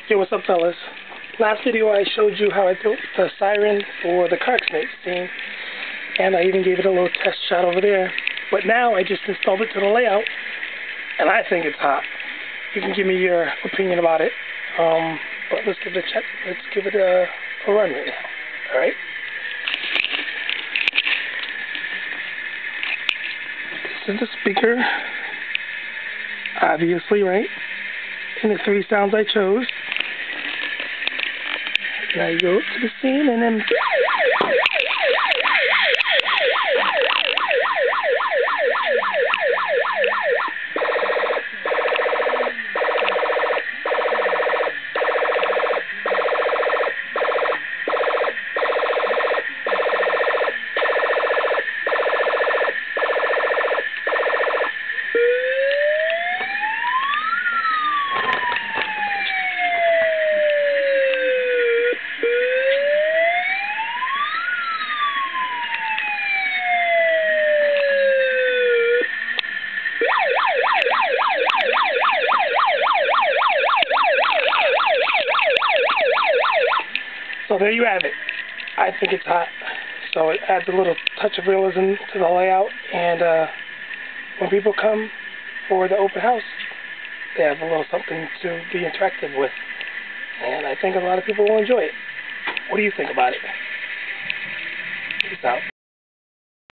Yo, what's up, fellas? Last video I showed you how I built the siren for the car accident scene, and I even gave it a little test shot over there. But now I just installed it to the layout, and I think it's hot. You can give me your opinion about it. But let's give it a check. Let's give it a run right now. All right. This is the speaker, obviously, right? And the 3 sounds I chose. Now you go to the scene and then so there you have it. I think it's hot. So it adds a little touch of realism to the layout, and when people come for the open house, they have a little something to be interactive with. And I think a lot of people will enjoy it. What do you think about it? Peace out.